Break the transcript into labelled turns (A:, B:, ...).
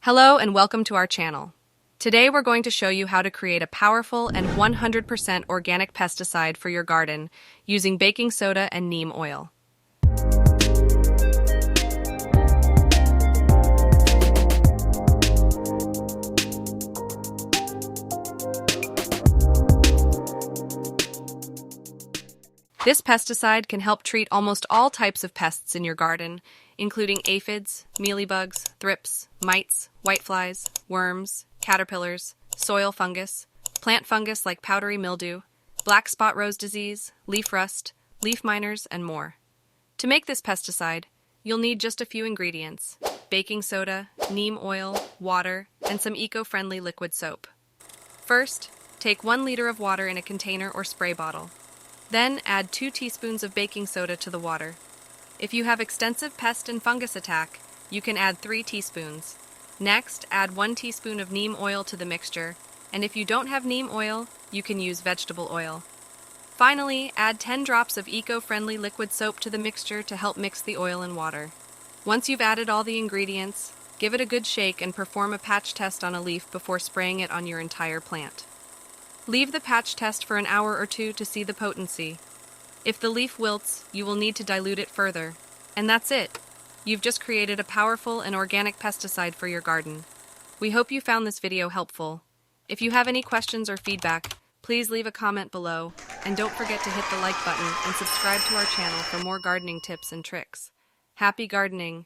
A: Hello and welcome to our channel. Today we're going to show you how to create a powerful and 100% organic pesticide for your garden using baking soda and neem oil. This pesticide can help treat almost all types of pests in your garden, including aphids, mealybugs, thrips, mites, whiteflies, worms, caterpillars, soil fungus, plant fungus like powdery mildew, black spot rose disease, leaf rust, leaf miners, and more. To make this pesticide, you'll need just a few ingredients: baking soda, neem oil, water, and some eco-friendly liquid soap. First, take 1 liter of water in a container or spray bottle. Then add 2 teaspoons of baking soda to the water. If you have extensive pest and fungus attack, you can add 3 teaspoons. Next, add 1 teaspoon of neem oil to the mixture, and if you don't have neem oil, you can use vegetable oil. Finally, add 10 drops of eco-friendly liquid soap to the mixture to help mix the oil and water. Once you've added all the ingredients, give it a good shake and perform a patch test on a leaf before spraying it on your entire plant. Leave the patch test for an hour or 2 to see the potency. If the leaf wilts, you will need to dilute it further. And that's it. You've just created a powerful and organic pesticide for your garden. We hope you found this video helpful. If you have any questions or feedback, please leave a comment below, and don't forget to hit the like button and subscribe to our channel for more gardening tips and tricks. Happy gardening!